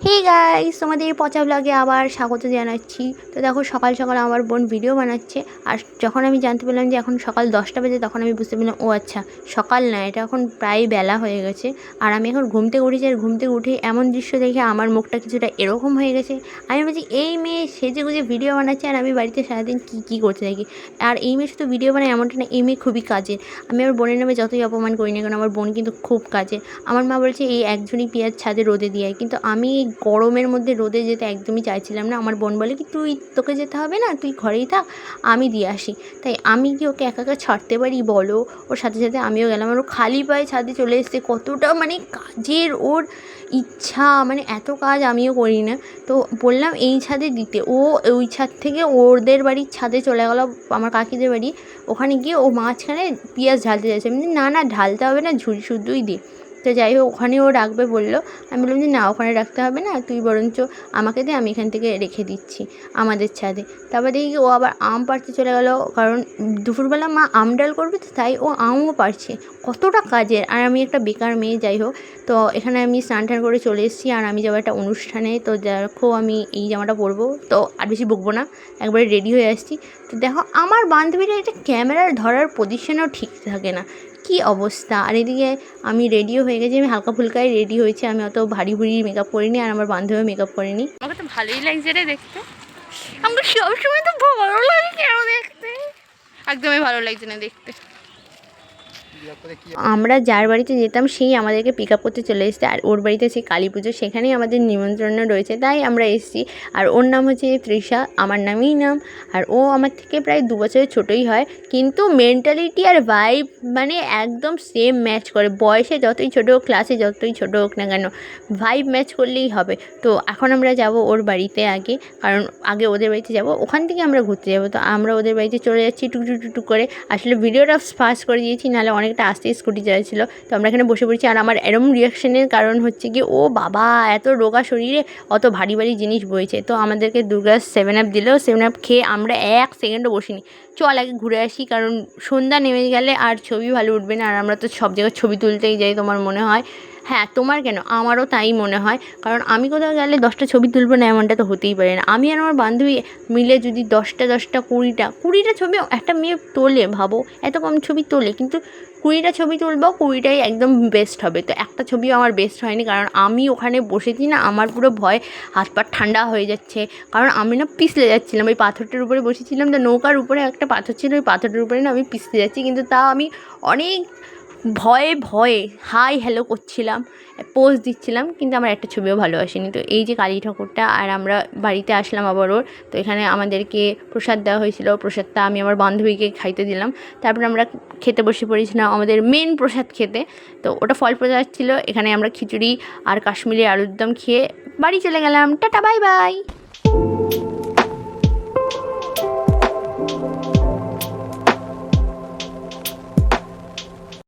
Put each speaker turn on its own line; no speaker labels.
Hey guys, তোমাদের এই পচা ব্লগে আবার স্বাগত জানাচ্ছি। তো দেখো, সকাল সকাল আমার বোন ভিডিও বানাচ্ছে। আর যখন আমি জানতে পারলাম যে এখন সকাল 10টা বাজে, তখন আমি বুঝতে পারলাম ও আচ্ছা, সকাল না, এটা এখন প্রায় বেলা হয়ে গেছে। আর আমি এখন ঘুম থেকে উঠেছি, আর ঘুম থেকে উঠে এমন দৃশ্য দেখে আমার মুখটা কিছুটা এরকম হয়ে গেছে। আমি বলছি, এই মেয়ে সেজে গুজে ভিডিও বানাচ্ছে, আর আমি বাড়িতে সারাদিন কী করতে থাকি। আর এই মেয়ে শুধু ভিডিও বানায় এমনটা না, এই মেয়ে খুবই কাজের। আমি আমার বোনের নামে যতই অপমান করি না কেন, আমার বোন কিন্তু খুব কাজের। আমার মা বলছে এই একজনই পেঁয়াজ ছাদে রোদে দিয়ে, কিন্তু আমি এই গরমের মধ্যে রোদে যেতে একদমই চাইছিলাম না। আমার বোন বলে কি, তোকে যেতে হবে না, তুই ঘরেই থাক, আমি দিয়ে আসি। তাই আমি কি ওকে একা একা ছাড়তে পারি বলো? ওর সাথে সাথে আমিও গেলাম। আর ও খালি পায়ে ছাদে চলে এসছে, কতটা মানে কাজের ওর ইচ্ছা, মানে এত কাজ আমিও করি না। তো বললাম এই ছাদে দিতে, ও ওই ছাদ থেকে ওদের বাড়ির ছাদে চলে গেলো, আমার কাকিদের বাড়ি। ওখানে গিয়ে ও মাঝখানে পেঁয়াজ ঢালতে যাচ্ছে। আমি বলছি, না না, ঢালতে হবে না, ঝুড়ি শুদ্ধই দে। তো যাই হোক, ওখানে ও রাখবে বললো। আমি বললাম যে না, ওখানে রাখতে হবে না, তুই বরঞ্চ আমাকে দে, আমি এখান থেকে রেখে দিচ্ছি আমাদের ছাদে। তারপর দেখি ও আবার আম পাড়তে চলে গেলো, কারণ দুপুরবেলা মা আম ডাল করবে, তো তাই ও আমও পাড়ছে। কতটা কাজের, আর আমি একটা বেকার মেয়ে। যাই হোক, তো এখানে আমি স্নান টান করে চলে এসেছি, আর আমি যাবো একটা অনুষ্ঠানে। তো দেখো, আমি এই জামাটা পরবো, তো আর বেশি বকবো না, একবারে রেডি হয়ে আসছি। তো দেখো, আমার বান্ধবীরা এটা ক্যামেরার ধরার পজিশনেও ঠিক থাকে না, কি অবস্থা। আর এদিকে আমি রেডিও হয়ে গেছি, আমি হালকা ফুলকাই রেডি হয়েছি, আমি অত ভারী ভুরি মেকআপ করিনি, আর আমার বান্ধবীও মেকআপ করিনি।
আমাকে তো ভালোই লাগছে রে দেখতে। আমাকে সবসময় তো ভালো লাগে কেন দেখতে, একদমই ভালো লাগছে না দেখতে।
আমরা যার বাড়িতে যেতাম সেই আমাদেরকে পিক আপ করতে চলে এসেছে, আর ওর বাড়িতে সেই কালী পুজো, সেখানেই আমাদের নিমন্ত্রণ রয়েছে, তাই আমরা এসেছি। আর ওর নাম হচ্ছে তৃষা, আমার নামই নাম। আর ও আমার থেকে প্রায় 2 বছরের ছোটোই হয়, কিন্তু মেন্টালিটি আর ভাইব মানে একদম সেম ম্যাচ করে। বয়সে যতই ছোটো হোক, ক্লাসে যতই ছোটো হোক না কেন, ভাইব ম্যাচ করলেই হবে। তো এখন আমরা যাব ওর বাড়িতে আগে, কারণ আগে ওদের বাড়িতে যাব, ওখান থেকে আমরা ঘুরতে যাব। তো আমরা ওদের বাড়িতে চলে যাচ্ছি টুকটুক করে। আসলে ভিডিওটা ফাস্ট করে দিয়েছি, নাহলে অনেকটা আস্তে স্কুটি চালাচ্ছিলো। তো আমরা এখানে বসে পড়েছি, আর আমার এরম রিয়াকশানের কারণ হচ্ছে কি, ও বাবা এত রোগা শরীরে অত ভারী ভারী জিনিস বইছে। তো আমাদেরকে 2 গ্লাস 7 আপ দিল। 7 আপ খেয়ে আমরা 1 সেকেন্ডও বসিনি, চল আগে ঘুরে আসি, কারণ সন্ধ্যা নেমে গেলে আর ছবি ভালো উঠবে না। আর আমরা তো সব জায়গায় ছবি তুলতেই যাই, তোমার মনে হয়? হ্যাঁ, তোমার কেন, আমারও তাই মনে হয়। কারণ আমি কোথাও গেলে 10টা ছবি তুলবো না, এমনটা তো হতেই পারে না। আমি আর আমার বান্ধবী মিলে যদি 10টা 20টা ছবি একটা মেয়ে তোলে, ভাবো এত কম ছবি তোলে, কিন্তু 20টা ছবি তুলবো, 20টাই একদম বেস্ট হবে। তো একটা ছবিও আমার বেস্ট হয়নি, কারণ আমি ওখানে বসেছি না, আমার পুরো ভয় হাত পা ঠান্ডা হয়ে যাচ্ছে। কারণ আমি না পিছলে যাচ্ছিলাম, ওই পাথরটার উপরে বসেছিলাম, তো নৌকার উপরে একটা পাথর ছিল, ওই পাথরটার উপরে না আমি পিছলে যাচ্ছি, কিন্তু তাও আমি অনেক ভয়ে ভয়ে হাই হ্যালো করছিলাম, পোজ দিচ্ছিলাম, কিন্তু আমার একটা ছবিও ভালো আসেনি। তো এই যে কালী ঠাকুরটা, আর আমরা বাড়িতে আসলাম আবার ওর। তো এখানে আমাদেরকে প্রসাদ দেওয়া হয়েছিল, প্রসাদটা আমি আমার বান্ধবীকে খাইতে দিলাম। তারপর আমরা খেতে বসে পড়েছিলাম আমাদের মেন প্রসাদ খেতে। তো ওটা ফল প্রসাদ ছিল। এখানে আমরা খিচুড়ি আর কাশ্মীরি আলুর দম খেয়ে বাড়ি চলে গেলাম। Tata, bye bye.